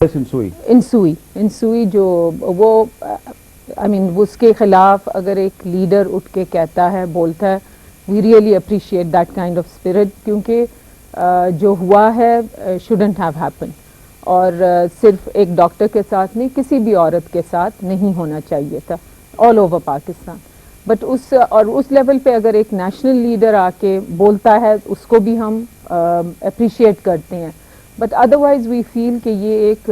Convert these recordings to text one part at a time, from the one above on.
انسوئی جو وہ اس کے خلاف اگر ایک لیڈر اٹھ کے کہتا ہے بولتا ہے we really appreciate that kind of spirit کیونکہ جو ہوا ہے شوڈنٹ ہیو ہیپن اور صرف ایک ڈاکٹر کے ساتھ نہیں کسی بھی عورت کے ساتھ نہیں ہونا چاہیے تھا آل اوور پاکستان بٹ اس لیول پہ اگر ایک نیشنل لیڈر آ کے بولتا ہے اس کو بھی ہم اپریشیٹ کرتے ہیں بٹ ادروائز وی فیل کہ یہ ایک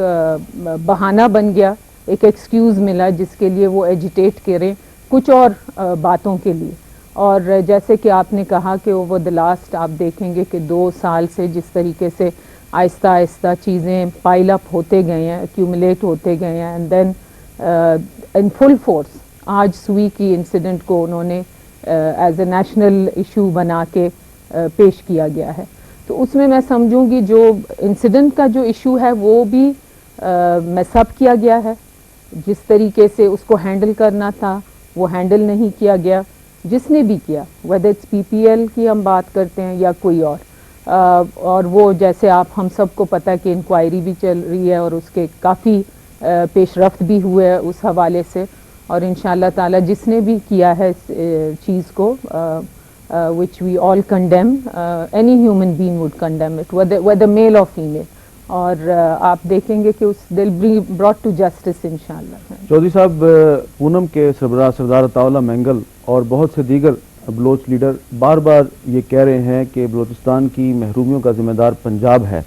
بہانہ بن گیا ایک ایکسکیوز ملا جس کے لیے وہ ایجیٹیٹ کریں کچھ اور باتوں کے لیے اور جیسے کہ آپ نے کہا کہ اوور دا لاسٹ آپ دیکھیں گے کہ 2 سال سے جس طریقے سے آہستہ آہستہ چیزیں پائل اپ ہوتے گئے ہیں ایکیومولیٹ ہوتے گئے ہیں and then in full force آج سوئی کی انسیڈنٹ کو انہوں نے ایز اے نیشنل ایشو بنا کے پیش کیا گیا ہے تو اس میں سمجھوں گی جو انسیڈنٹ کا جو ایشو ہے وہ بھی میس اپ کیا گیا ہے جس طریقے سے اس کو ہینڈل کرنا تھا وہ ہینڈل نہیں کیا گیا جس نے بھی کیا whether it's P P L کی ہم بات کرتے ہیں یا کوئی اور وہ جیسے آپ ہم سب کو پتہ کہ انکوائری بھی چل رہی ہے اور اس کے کافی پیش رفت بھی ہوئے ہے اس حوالے سے اور انشاءاللہ تعالی جس نے بھی کیا ہے اس چیز کو which we all condemn, any human being would condemn it, whether male or female. اور آپ دیکھیں گے کہ they'll be brought to justice انشاءاللہ. چودھری صاحب پونم کے سربراہ سردار عطا اللہ مینگل اور بہت سے دیگر بلوچ لیڈر بار بار یہ کہہ رہے ہیں کہ بلوچستان کی محرومیوں کا ذمہ دار پنجاب ہے.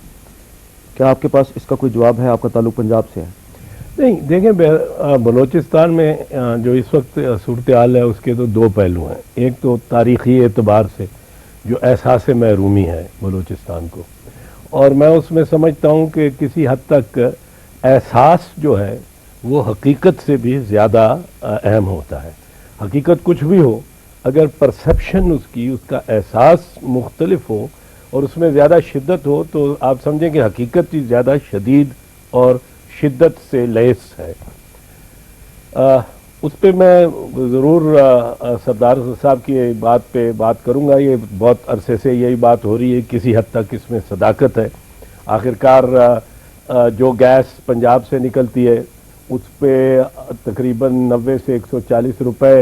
کیا آپ کے پاس اس کا کوئی جواب ہے؟ آپ کا تعلق پنجاب سے ہے. نہیں دیکھیں بلوچستان میں جو اس وقت صورتحال ہے اس کے تو 2 پہلو ہیں. ایک تو تاریخی اعتبار سے جو احساس محرومی ہے بلوچستان کو اور میں اس میں سمجھتا ہوں کہ کسی حد تک احساس جو ہے وہ حقیقت سے بھی زیادہ اہم ہوتا ہے. حقیقت کچھ بھی ہو اگر پرسیپشن اس کا احساس مختلف ہو اور اس میں زیادہ شدت ہو تو آپ سمجھیں کہ حقیقت ہی زیادہ شدید اور شدت سے لیس ہے. اس پہ میں ضرور سردار صاحب کی بات پہ بات کروں گا. یہ بہت عرصے سے یہی بات ہو رہی ہے, کسی حد تک اس میں صداقت ہے. آخرکار جو گیس پنجاب سے نکلتی ہے اس پہ تقریباً 90 سے 140 روپے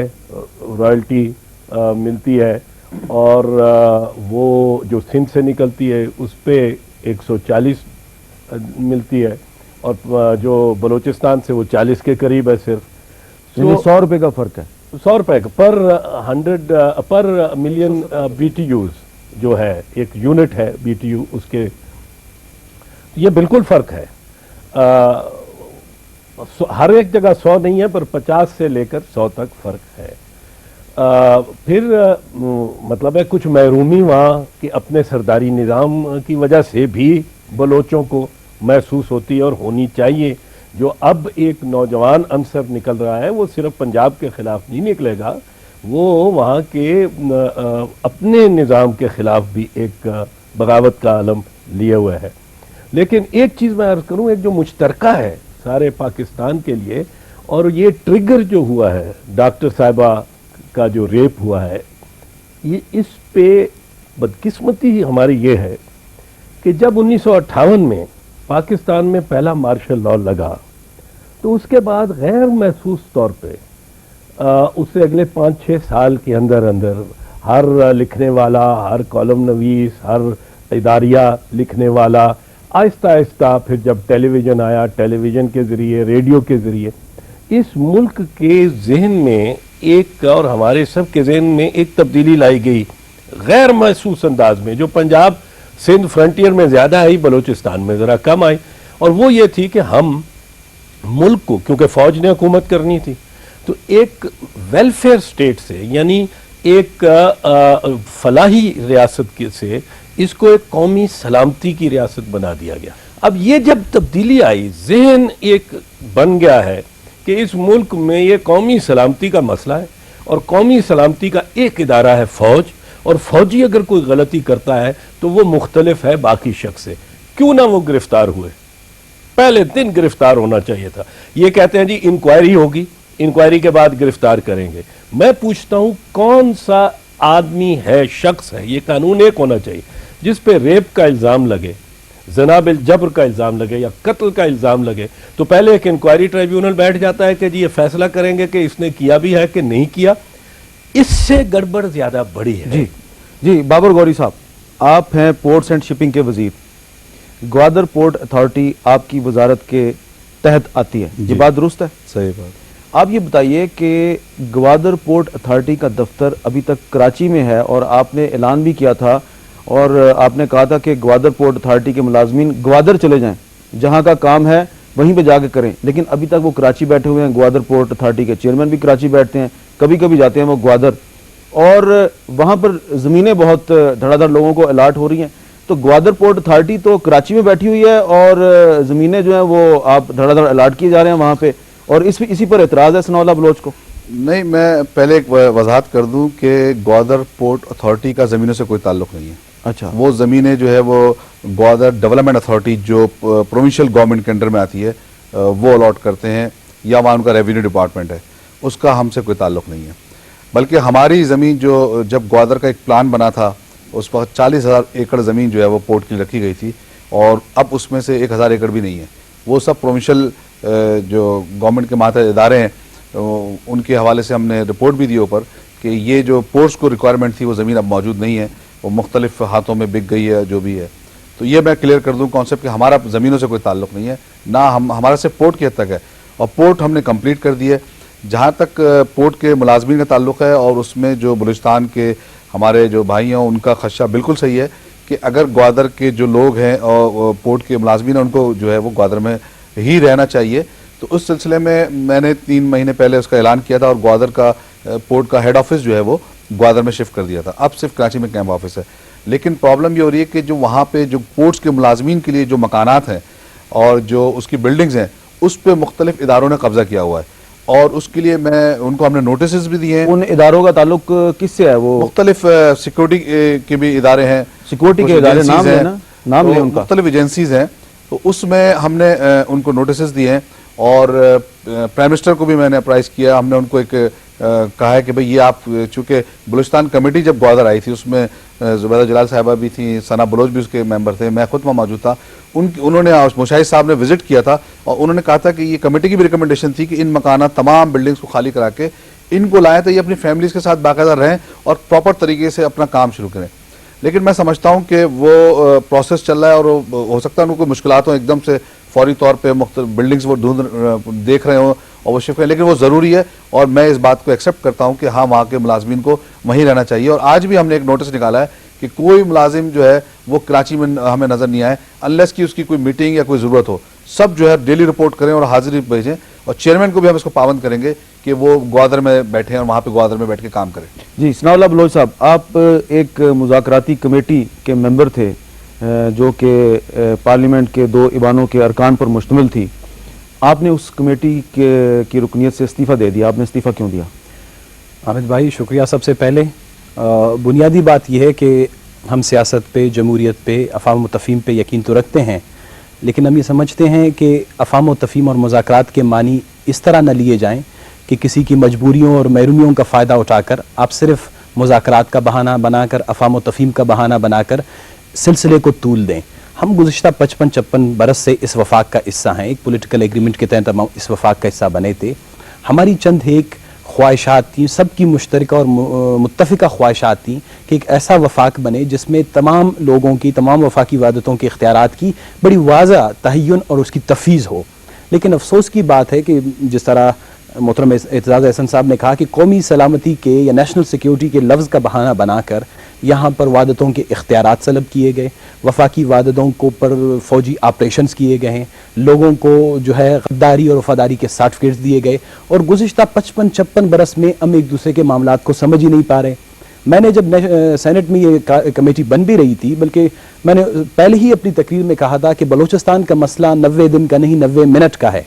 رائلٹی ملتی ہے اور وہ جو سندھ سے نکلتی ہے اس پہ 140 ملتی ہے اور جو بلوچستان سے وہ 40 کے قریب ہے صرف. 100 روپے کا فرق ہے. 100 روپے کا پر ملین بی ٹی یوز جو ہے ایک یونٹ ہے بی ٹی یو اس کے یہ بالکل فرق ہے. ہر ایک جگہ 100 نہیں ہے پر 50 سے لے کر 100 تک فرق ہے. پھر مطلب ہے کچھ محرومی وہاں کہ اپنے سرداری نظام کی وجہ سے بھی بلوچوں کو محسوس ہوتی ہے اور ہونی چاہیے. جو اب ایک نوجوان عنصر نکل رہا ہے وہ صرف پنجاب کے خلاف نہیں نکلے گا, وہ وہاں کے اپنے نظام کے خلاف بھی ایک بغاوت کا علم لیے ہوئے ہے. لیکن ایک چیز میں عرض کروں, ایک جو مشترکہ ہے سارے پاکستان کے لیے اور یہ ٹریگر جو ہوا ہے ڈاکٹر صاحبہ کا جو ریپ ہوا ہے, یہ اس پہ بدقسمتی ہماری یہ ہے کہ جب 1958 میں پاکستان میں پہلا مارشل لاء لگا تو اس کے بعد غیر محسوس طور پہ اس سے اگلے 5-6 سال کے اندر ہر لکھنے والا, ہر کالم نویس, ہر اداریہ لکھنے والا آہستہ آہستہ پھر جب ٹیلی ویژن آیا, ٹیلی ویژن کے ذریعے, ریڈیو کے ذریعے اس ملک کے ذہن میں ایک اور ہمارے سب کے ذہن میں ایک تبدیلی لائی گئی غیر محسوس انداز میں, جو پنجاب سندھ فرنٹیئر میں زیادہ آئی, بلوچستان میں ذرا کم آئی. اور وہ یہ تھی کہ ہم ملک کو, کیونکہ فوج نے حکومت کرنی تھی, تو ایک ویلفیئر سٹیٹ سے یعنی ایک فلاحی ریاست سے اس کو ایک قومی سلامتی کی ریاست بنا دیا گیا. اب یہ جب تبدیلی آئی, ذہن ایک بن گیا ہے کہ اس ملک میں یہ قومی سلامتی کا مسئلہ ہے اور قومی سلامتی کا ایک ادارہ ہے فوج, اور فوجی اگر کوئی غلطی کرتا ہے تو وہ مختلف ہے باقی شخص سے. کیوں نہ وہ گرفتار ہوئے, پہلے دن گرفتار ہونا چاہیے تھا. یہ کہتے ہیں جی انکوائری ہوگی, انکوائری کے بعد گرفتار کریں گے. میں پوچھتا ہوں کون سا آدمی ہے, شخص ہے, یہ قانون ایک ہونا چاہیے جس پہ ریپ کا الزام لگے, زنا بالجبر کا الزام لگے یا قتل کا الزام لگے تو پہلے ایک انکوائری ٹریبیونل بیٹھ جاتا ہے کہ جی یہ فیصلہ کریں گے کہ اس نے کیا بھی ہے کہ نہیں کیا. اس سے گڑبڑ زیادہ بڑی ہے. جی بابر غوری صاحب، آپ ہیں پورٹس اینڈ شپنگ کے وزیر. گوادر پورٹ اتھارٹی آپ کی وزارت کے تحت آتی ہے، یہ بات درست ہے؟ صحیح بات. آپ یہ بتائیے کہ گوادر پورٹ اتھارٹی کا دفتر ابھی تک کراچی میں ہے، اور آپ نے اعلان بھی کیا تھا اور آپ نے کہا تھا کہ گوادر پورٹ اتھارٹی کے ملازمین گوادر چلے جائیں، جہاں کا کام ہے وہیں پہ جا کے کریں. لیکن ابھی تک وہ کراچی بیٹھے ہوئے ہیں. گوادر پورٹ اتھارٹی کے چیئرمین بھی کراچی بیٹھتے ہیں، کبھی کبھی جاتے ہیں وہ گوادر، اور وہاں پر زمینیں بہت دھڑا دھڑ لوگوں کو الاٹ ہو رہی ہیں. تو گوادر پورٹ اتھارٹی تو کراچی میں بیٹھی ہوئی ہے اور زمینیں جو ہیں وہ آپ دھڑا دھڑ الاٹ کیے جا رہے ہیں وہاں پہ، اور اسی پر اعتراض ہے ثناء اللہ بلوچ کو. نہیں، میں پہلے ایک وضاحت کر دوں کہ گوادر پورٹ اتھارٹی کا زمینوں سے کوئی تعلق نہیں ہے. اچھا. وہ زمینیں جو ہے وہ گوادر ڈیولپمنٹ اتھارٹی جو پروونشل گورنمنٹ کے انڈر میں آتی ہے وہ الاٹ کرتے ہیں، یا وہاں ان کا ریونیو ڈپارٹمنٹ ہے، اس کا ہم سے کوئی تعلق نہیں ہے. بلکہ ہماری زمین جو جب گوادر کا ایک پلان بنا تھا اس وقت 40,000 ایکڑ زمین جو ہے وہ پورٹ کی رکھی گئی تھی، اور اب اس میں سے 1,000 ایکڑ بھی نہیں ہے. وہ سب پروونشل جو گورنمنٹ کے ماتحت ادارے ہیں ان کے حوالے سے ہم نے رپورٹ بھی دی اوپر کہ یہ جو پورٹس کو ریکوائرمنٹ تھی وہ زمین اب موجود نہیں ہے، وہ مختلف ہاتھوں میں بک گئی ہے جو بھی ہے. تو یہ میں کلیئر کر دوں کانسیپٹ کہ ہمارا زمینوں سے کوئی تعلق نہیں ہے، نہ ہمارا صرف پورٹ کی حد تک ہے، اور پورٹ ہم نے کمپلیٹ کر دی ہے. جہاں تک پورٹ کے ملازمین کا تعلق ہے اور اس میں جو بلوچستان کے ہمارے جو بھائی ہیں ان کا خدشہ بالکل صحیح ہے کہ اگر گوادر کے جو لوگ ہیں اور پورٹ کے ملازمین ہیں ان کو جو ہے وہ گوادر میں ہی رہنا چاہیے. تو اس سلسلے میں نے 3 مہینے پہلے اس کا اعلان کیا تھا، اور گوادر کا پورٹ کا ہیڈ آفس جو ہے وہ گوادر میں شفٹ کر دیا تھا. اب صرف کراچی میں کیمپ آفس ہے. لیکن پرابلم یہ ہو رہی ہے کہ جو وہاں پہ جو پورٹس کے ملازمین کے لیے جو مکانات ہیں اور جو اس کی بلڈنگز ہیں اس پہ مختلف اداروں نے قبضہ کیا ہوا ہے، اور اس کے لیے ان کو ہم نے نوٹسز بھی دیے ہیں. ان اداروں کا تعلق کس سے ہے؟ وہ مختلف سیکورٹی کے بھی ادارے ہیں، سیکورٹی کے ادارے، نام لیں ان کا. مختلف ایجنسیز ہیں. تو اس میں ہم نے ان کو نوٹسز دیے ہیں، اور پرائم منسٹر کو بھی میں نے اپرائز کیا. ہم نے ان کو ایک کہا ہے کہ بھئی یہ آپ، چونکہ بلوچستان کمیٹی جب گوادر آئی تھی اس میں زبیدہ جلال صاحبہ بھی تھیں، ثنا بلوچ بھی اس کے ممبر تھے، میں خود وہاں موجود تھا. انہوں نے مشاہد صاحب نے وزٹ کیا تھا، اور انہوں نے کہا تھا کہ یہ کمیٹی کی بھی ریکمنڈیشن تھی کہ ان مکانات تمام بلڈنگز کو خالی کرا کے ان کو لائیں تو یہ اپنی فیملیز کے ساتھ باقاعدہ رہیں اور پراپر طریقے سے اپنا کام شروع کریں. لیکن میں سمجھتا ہوں کہ وہ پروسیس چل رہا ہے، اور ہو سکتا ہے ان کو کوئی مشکلات ہوں، ایک دم سے فوری طور پہ مختلف بلڈنگز وہ دیکھ رہے ہوں اور وہ شفٹ کریں. لیکن وہ ضروری ہے، اور میں اس بات کو ایکسیپٹ کرتا ہوں کہ ہاں وہاں کے ملازمین کو وہیں رہنا چاہیے. اور آج بھی ہم نے ایک نوٹس نکالا ہے کہ کوئی ملازم جو ہے وہ کراچی میں ہمیں نظر نہیں آئے انلیس کی اس کی کوئی میٹنگ یا کوئی ضرورت ہو. سب جو ہے ڈیلی رپورٹ کریں اور حاضری بھیجیں، اور چیئرمین کو بھی ہم اس کو پابند کریں گے کہ وہ گوادر میں بیٹھیں اور وہاں پہ گوادر میں بیٹھ کے کام کریں. جی ثناء اللہ بلوچ صاحب، آپ ایک مذاکراتی کمیٹی کے ممبر تھے جو کہ پارلیمنٹ کے 2 ایوانوں کے ارکان پر مشتمل تھی. آپ نے اس کمیٹی کی رکنیت سے استعفیٰ دے دیا. آپ نے استعفیٰ کیوں دیا؟ حامد بھائی شکریہ. سب سے پہلے بنیادی بات یہ ہے کہ ہم سیاست پہ، جمہوریت پہ، افہام و تفہیم پہ یقین تو رکھتے ہیں، لیکن ہم یہ سمجھتے ہیں کہ افہام و تفہیم اور مذاکرات کے معنی اس طرح نہ لیے جائیں کہ کسی کی مجبوریوں اور محرومیوں کا فائدہ اٹھا کر آپ صرف مذاکرات کا بہانہ بنا کر، افہام و تفہیم کا بہانہ بنا کر سلسلے کو طول دیں. ہم گزشتہ 55-56 برس سے اس وفاق کا حصہ ہیں. ایک پولیٹیکل ایگریمنٹ کے تحت ہم اس وفاق کا حصہ بنے تھے. ہماری چند ایک خواہشات تھیں، سب کی مشترکہ اور متفقہ خواہشات تھیں کہ ایک ایسا وفاق بنے جس میں تمام لوگوں کی، تمام وفاقی وحدتوں کے اختیارات کی بڑی واضح تعین اور اس کی تفویض ہو. لیکن افسوس کی بات ہے کہ جس طرح محترم اعتزاز احسن صاحب نے کہا کہ قومی سلامتی کے یا نیشنل سیکیورٹی کے لفظ کا بہانہ بنا کر یہاں پر وحدتوں کے اختیارات سلب کیے گئے، وفاقی وحدتوں کو پر فوجی آپریشنز کیے گئے ہیں، لوگوں کو جو ہے غداری اور وفاداری کے سرٹیفکیٹس دیے گئے، اور گزشتہ 55-56 برس میں ہم ایک دوسرے کے معاملات کو سمجھ ہی نہیں پا رہے. میں نے جب سینٹ میں یہ کمیٹی بن بھی رہی تھی، بلکہ میں نے پہلے ہی اپنی تقریر میں کہا تھا کہ بلوچستان کا مسئلہ 90 دن کا نہیں 90 منٹ کا ہے.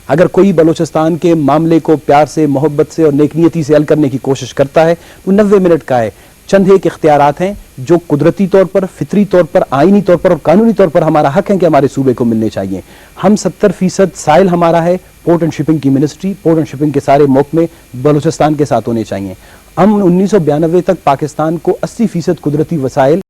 اگر کوئی بلوچستان کے معاملے کو پیار سے، محبت سے اور نیک نیتی سے حل کرنے کی کوشش کرتا ہے تو 90 منٹ کا ہے. چند ایک اختیارات ہیں جو قدرتی طور پر، فطری طور پر، آئینی طور پر اور قانونی طور پر ہمارا حق ہے کہ ہمارے صوبے کو ملنے چاہیے. ہم 70% سائل ہمارا ہے. پورٹ اینڈ شپنگ کی منسٹری، پورٹ اینڈ شپنگ کے سارے محکمے بلوچستان کے ساتھ ہونے چاہیے. ہم 1992 تک پاکستان کو 80% قدرتی وسائل